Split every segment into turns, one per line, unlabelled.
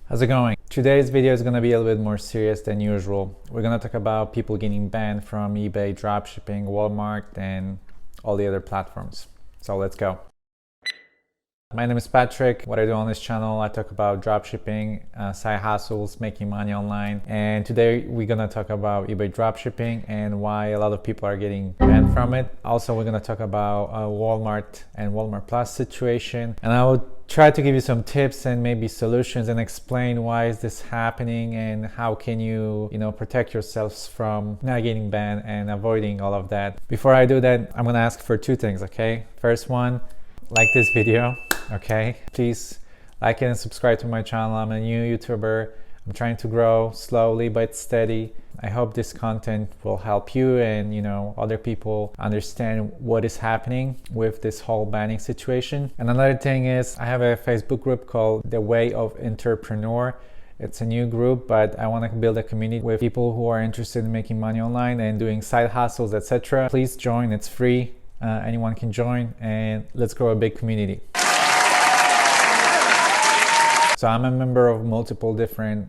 How's it going? Today's video is going to be a little bit more serious than usual. We're going to talk about people getting banned from eBay, dropshipping, Walmart, and all the other platforms. So let's go. My name is Patrick. What I do on this channel, I talk about dropshipping, side hustles, making money online. And today we're gonna talk about eBay dropshipping and why a lot of people are getting banned from it. Also, we're gonna talk about Walmart and Walmart Plus situation. And I will try to give you some tips and maybe solutions and explain why is this happening and how can you protect yourselves from not getting banned and avoiding all of that. Before I do that, I'm gonna ask for two things, okay? First one, like this video. Okay, please like it and subscribe to my channel. I'm a new YouTuber. I'm trying to grow slowly but steady. I hope this content will help you and other people understand what is happening with this whole banning situation. And another thing is I have a Facebook group called The Way of Entrepreneur. It's a new group, but I want to build a community with people who are interested in making money online and doing side hustles, etc. Please join, it's free. Anyone can join and let's grow a big community. So I'm a member of multiple different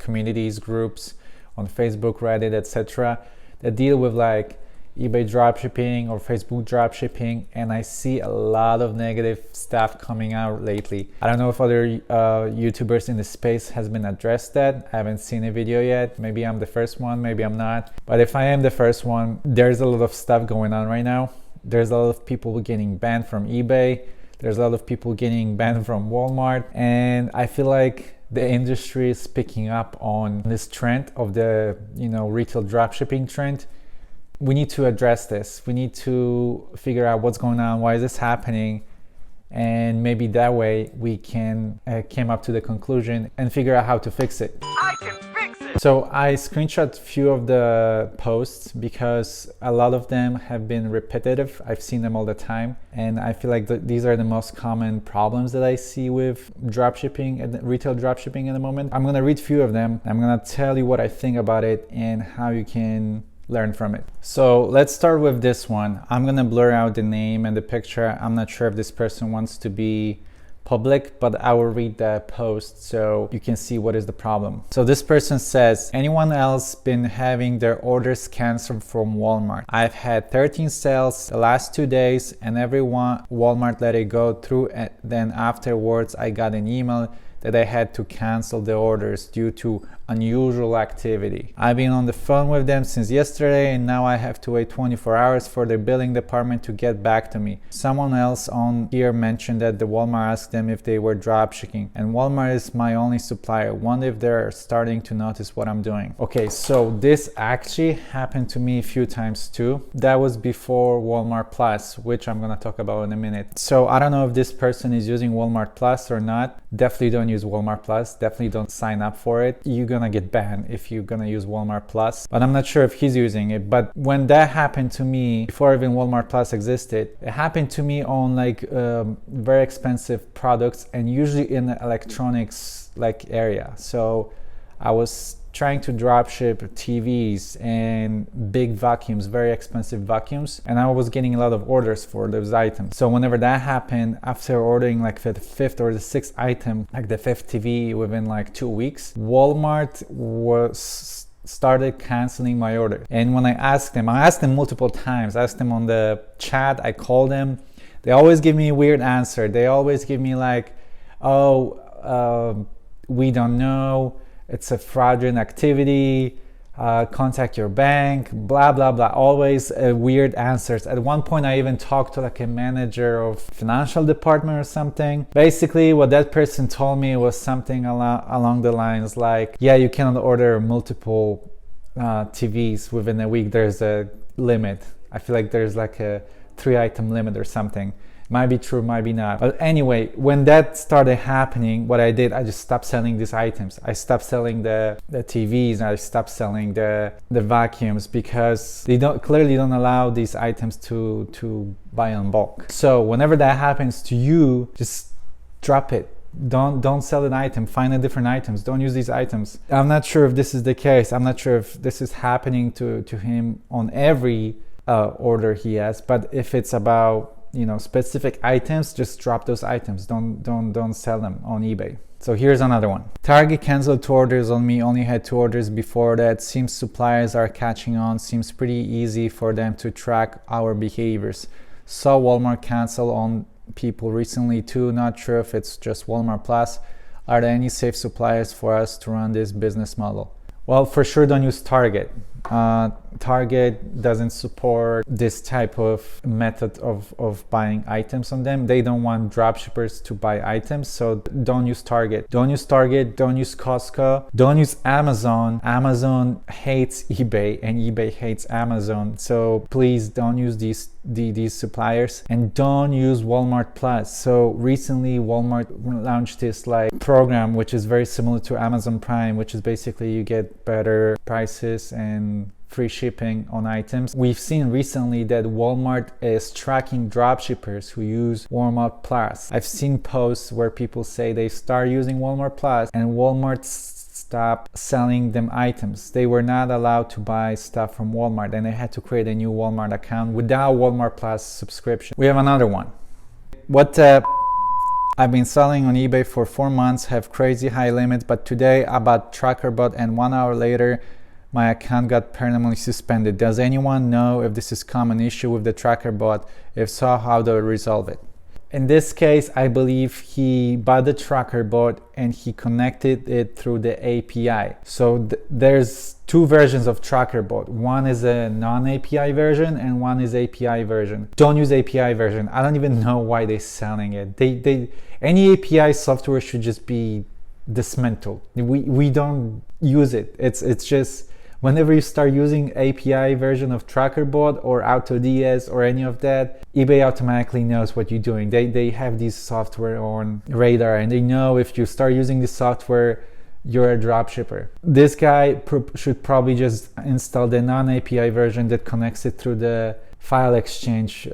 communities, groups on Facebook, Reddit, etc. that deal with like eBay dropshipping or Facebook dropshipping, and I see a lot of negative stuff coming out lately. I don't know if other YouTubers in the space has been addressed that. I haven't seen a video yet. Maybe I'm the first one, maybe I'm not. But if I am the first one, there's a lot of stuff going on right now. There's a lot of people getting banned from eBay. There's a lot of people getting banned from Walmart, and I feel like the industry is picking up on this trend of the retail dropshipping trend. We need to address this. We need to figure out what's going on, why is this happening, and maybe that way we can come up to the conclusion and figure out how to fix it. So I screenshot a few of the posts because a lot of them have been repetitive. I've seen them all the time, and I feel like these are the most common problems that I see with dropshipping and retail dropshipping at the moment. I'm gonna read a few of them. I'm gonna tell you what I think about it and how you can learn from it. So let's start with this one. I'm gonna blur out the name and the picture. I'm not sure if this person wants to be public, but I will read the post so you can see what is the problem. So this person says, anyone else been having their orders canceled from Walmart? I've had 13 sales the last 2 days and everyone Walmart let it go through, and then afterwards I got an email that I had to cancel the orders due to unusual activity. I've been on the phone with them since yesterday and now I have to wait 24 hours for the billing department to get back to me. Someone else on here mentioned that the Walmart asked them if they were dropshipping, and Walmart is my only supplier. Wonder if they're starting to notice what I'm doing. Okay, so this actually happened to me a few times too. That was before Walmart Plus, which I'm gonna talk about in a minute. So I don't know if this person is using Walmart Plus or not. Definitely don't use Walmart Plus. Definitely don't sign up for it. You're gonna get banned if you're gonna use Walmart Plus, but I'm not sure if he's using it. But when that happened to me, before even Walmart Plus existed, it happened to me on like very expensive products and usually in the electronics like area. So I was trying to dropship TVs and big vacuums, very expensive vacuums, and I was getting a lot of orders for those items. So whenever that happened, after ordering like the fifth or the sixth item, like the fifth TV within like 2 weeks, Walmart started canceling my order. And when I asked them multiple times, I asked them on the chat, I called them, they always give me a weird answer. They always give me like, we don't know, it's a fraudulent activity, contact your bank, blah, blah, blah. Always weird answers. At one point, I even talked to like a manager of financial department or something. Basically, what that person told me was something along the lines like, yeah, you cannot order multiple TVs within a week. There's a limit. I feel like there's like a 3-item limit or something. Might be true, might be not. But anyway, when that started happening, what I did, I just stopped selling these items. I stopped selling the TVs, and I stopped selling the vacuums because they clearly don't allow these items to buy in bulk. So whenever that happens to you, just drop it. Don't sell an item, find a different items. Don't use these items. I'm not sure if this is the case. I'm not sure if this is happening to him on every order he has, but if it's about specific items, just drop those items. Don't sell them on eBay. So here's another one. Target canceled 2 orders on me, only had 2 orders before that. Seems suppliers are catching on. Seems pretty easy for them to track our behaviors. Saw Walmart cancel on people recently too. Not sure if it's just Walmart Plus. Are there any safe suppliers for us to run this business model? Well, for sure don't use Target. Target doesn't support this type of method of buying items on them. They don't want dropshippers to buy items, so don't use Target. Don't use Target, don't use Costco, don't use Amazon. Amazon hates eBay and eBay hates Amazon, so please don't use these suppliers, and don't use Walmart Plus. So recently Walmart launched this program which is very similar to Amazon Prime, which is basically you get better prices and free shipping on items. We've seen recently that Walmart is tracking dropshippers who use Walmart Plus. I've seen posts where people say they start using Walmart Plus and Walmart stopped selling them items. They were not allowed to buy stuff from Walmart and they had to create a new Walmart account without Walmart Plus subscription. We have another one. I've been selling on eBay for 4 months, have crazy high limits, but today I bought TrackerBot and 1 hour later my account got permanently suspended. Does anyone know if this is a common issue with the TrackerBot? If so, how do I resolve it? In this case, I believe he bought the TrackerBot and he connected it through the API. So there's 2 versions of TrackerBot. One is a non-API version and one is API version. Don't use API version. I don't even know why they're selling it. Any API software should just be dismantled. We don't use it. It's just whenever you start using API version of TrackerBot or AutoDS or any of that, eBay automatically knows what you're doing. They have this software on radar and they know if you start using this software, you're a dropshipper. This guy should probably just install the non-API version that connects it through the file exchange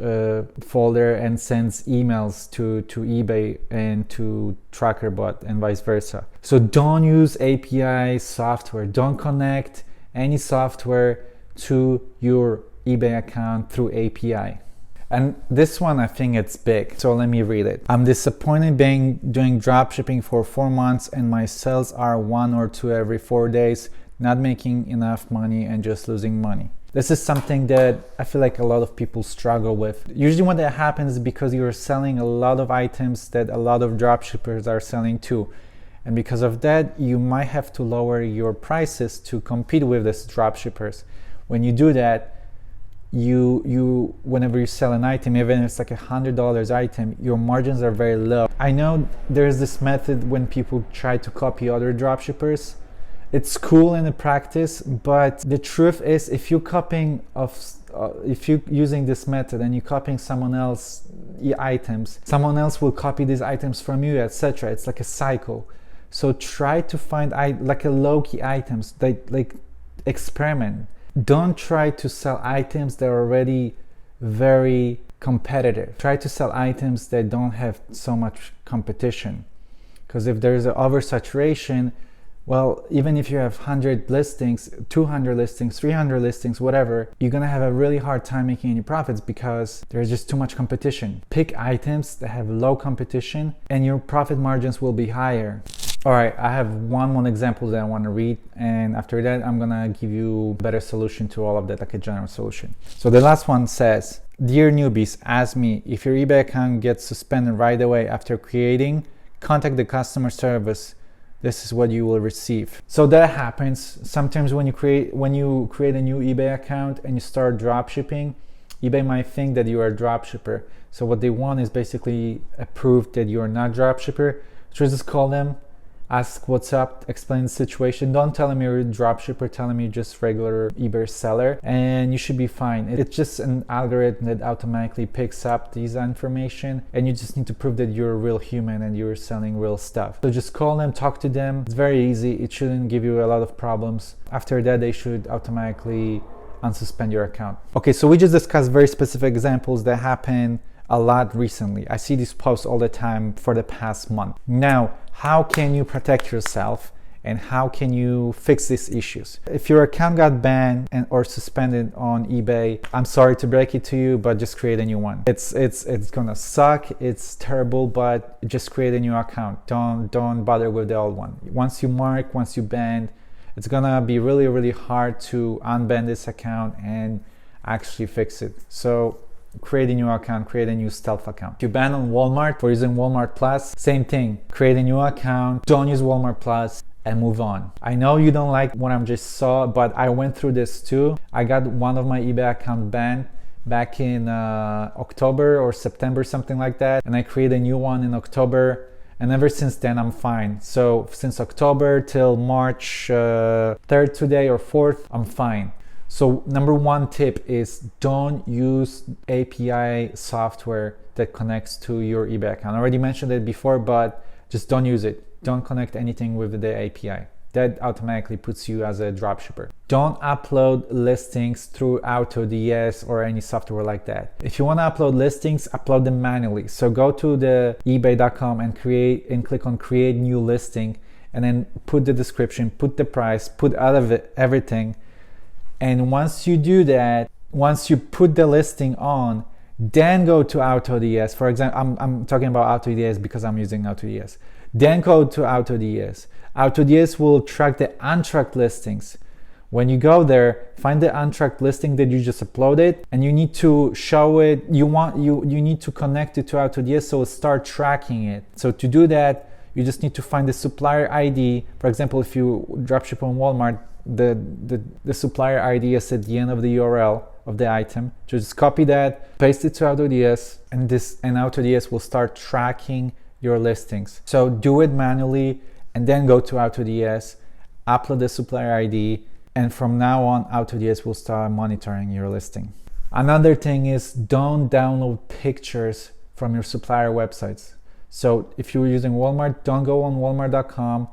folder and sends emails to eBay and to TrackerBot and vice versa. So don't use API software. Don't connect any software to your eBay account through API. And this one, I think it's big, so let me read it. I'm disappointed doing dropshipping for 4 months and my sales are 1 or 2 every 4 days, not making enough money and just losing money. This is something that I feel like a lot of people struggle with. Usually when that happens is because you're selling a lot of items that a lot of dropshippers are selling too. And because of that, you might have to lower your prices to compete with these dropshippers. When you do that, whenever you sell an item, even if it's like $100 item, your margins are very low. I know there's this method when people try to copy other dropshippers. It's cool in the practice, but the truth is, if you're using this method and you're copying someone else's items, someone else will copy these items from you, etc. It's like a cycle. So try to find like a low-key items, like experiment. Don't try to sell items that are already very competitive. Try to sell items that don't have so much competition. Because if there's an oversaturation, well, even if you have 100 listings, 200 listings, 300 listings, whatever, you're gonna have a really hard time making any profits because there's just too much competition. Pick items that have low competition and your profit margins will be higher. All right, I have one more example that I want to read, and after that I'm gonna give you a better solution to all of that, like a general solution. So the last one says, dear newbies, ask me, if your eBay account gets suspended right away after creating, contact the customer service. This is what you will receive. So that happens sometimes when you create a new eBay account and you start drop shipping. eBay might think that you are a drop shipper. So what they want is basically a proof that you are not drop shipper. So just call them, ask what's up, explain the situation. Don't tell them you're a drop shipper, tell them you're just regular eBay seller, and you should be fine. It's just an algorithm that automatically picks up these information, and you just need to prove that you're a real human and you're selling real stuff. So just call them, talk to them. It's very easy. It shouldn't give you a lot of problems. After that, they should automatically unsuspend your account. Okay, so we just discussed very specific examples that happen a lot recently. I see these posts all the time for the past month. Now, how can you protect yourself and how can you fix these issues. If your account got banned or suspended on eBay, I'm sorry to break it to you, but just create a new one. It's gonna suck, it's terrible, but just create a new account. Don't bother with the old one. Once you ban, it's gonna be really hard to unban this account and actually fix it. So create a new account, create a new stealth account. If you ban on Walmart for using Walmart Plus, same thing. Create a new account, don't use Walmart Plus, and move on. I know you don't like what I just saw, but I went through this too. I got one of my eBay account banned back in October or September, something like that, and I created a new one in October, and ever since then I'm fine. So since October till March 3rd today or 4th, I'm fine. So number one tip is don't use API software that connects to your eBay account. I already mentioned it before, but just don't use it. Don't connect anything with the API. That automatically puts you as a dropshipper. Don't upload listings through AutoDS or any software like that. If you want to upload listings, upload them manually. So go to the ebay.com and click on create new listing, and then put the description, put the price, put everything. And once you do that, once you put the listing on, then go to AutoDS. For example, I'm talking about AutoDS because I'm using AutoDS. Then go to AutoDS. AutoDS will track the untracked listings. When you go there, find the untracked listing that you just uploaded, and you need to show it. You need to connect it to AutoDS so it'll start tracking it. So to do that, you just need to find the supplier ID. For example, if you dropship on Walmart, the supplier ID is at the end of the URL of the item. Just copy that, paste it to AutoDS, and AutoDS will start tracking your listings. So do it manually, and then go to AutoDS, upload the supplier ID, and from now on, AutoDS will start monitoring your listing. Another thing is don't download pictures from your supplier websites. So if you're using Walmart, don't go on walmart.com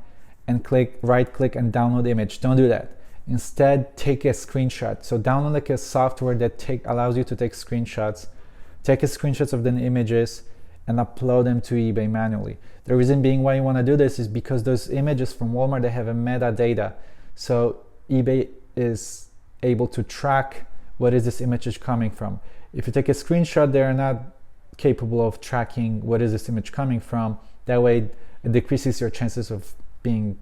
and right click and download image. Don't do that. Instead, take a screenshot. So download like a software that allows you to take screenshots. Take a screenshots of the images and upload them to eBay manually. The reason being why you want to do this is because those images from Walmart, they have a metadata. So eBay is able to track what is this image coming from. If you take a screenshot, they are not capable of tracking what is this image coming from. That way it decreases your chances of being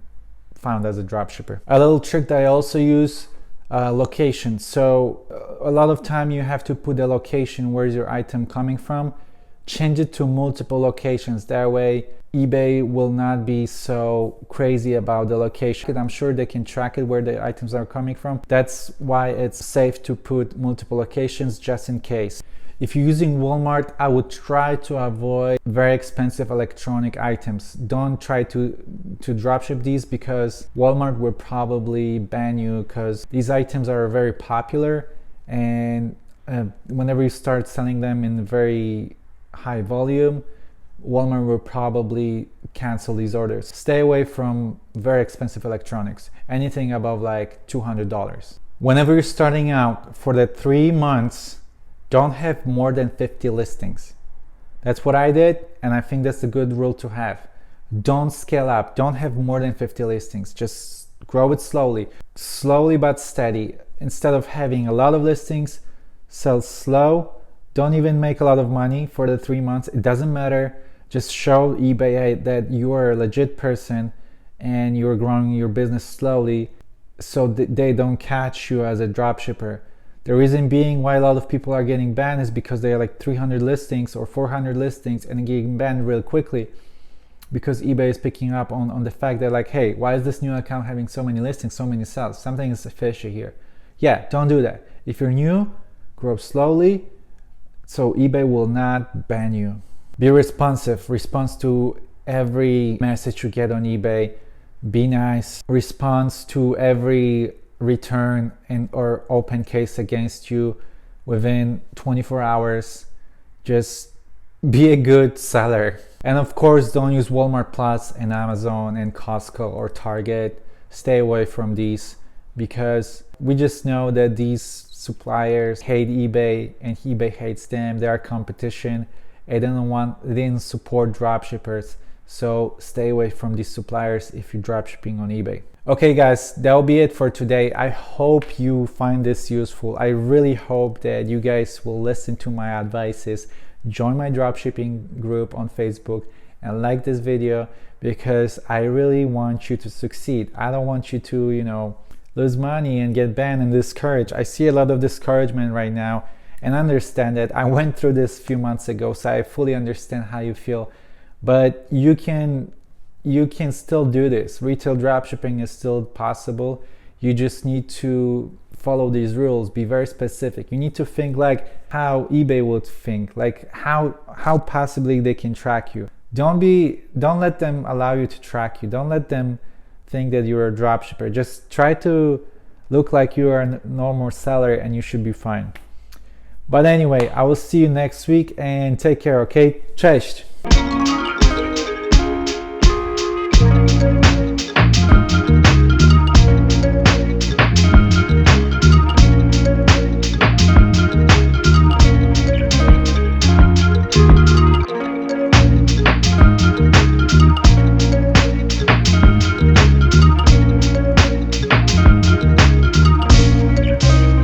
found as a dropshipper. A little trick that I also use, location. So a lot of time you have to put the location, where is your item coming from. Change it to multiple locations. That way eBay will not be so crazy about the location. I'm sure they can track it where the items are coming from. That's why it's safe to put multiple locations just in case. If you're using Walmart, I would try to avoid very expensive electronic items. Don't try to dropship these, because Walmart will probably ban you, because these items are very popular, and whenever you start selling them in very high volume, Walmart will probably cancel these orders. Stay away from very expensive electronics, anything above like $200. Whenever you're starting out, for the 3 months, don't have more than 50 listings. That's what I did, and I think that's a good rule to have. Don't scale up. Don't have more than 50 listings. Just grow it slowly but steady. Instead of having a lot of listings, sell slow. Don't even make a lot of money for the 3 months. It doesn't matter. Just show eBay that you are a legit person and you're growing your business slowly, so that they don't catch you as a dropshipper. The reason being why a lot of people are getting banned is because they are like 300 listings or 400 listings and getting banned real quickly, because eBay is picking up on the fact that, like, hey, why is this new account having so many listings, so many sales? Something is fishy here. Yeah, don't do that. If you're new, grow slowly, so eBay will not ban you. Be responsive. Response to every message you get on eBay. Be nice. Response to every return or open case against you within 24 hours. Just be a good seller. And of course, don't use Walmart Plus and Amazon and Costco or Target. Stay away from these, because we just know that these suppliers hate eBay and eBay hates them. They are competition. They didn't support dropshippers. So stay away from these suppliers if you're dropshipping on eBay. Okay guys, that'll be it for today. I hope you find this useful. I really hope that you guys will listen to my advices, join my dropshipping group on Facebook, and like this video, because I really want you to succeed. I don't want you to, lose money and get banned and discouraged. I see a lot of discouragement right now, and understand that. I went through this a few months ago, so I fully understand how you feel. But you can still do this. Retail dropshipping is still possible. You just need to follow these rules, be very specific. You need to think like how eBay would think, like how possibly they can track you. Don't let them allow you to track you. Don't let them think that you're a dropshipper. Just try to look like you are a normal seller and you should be fine. But anyway, I will see you next week and take care, okay? Cześć!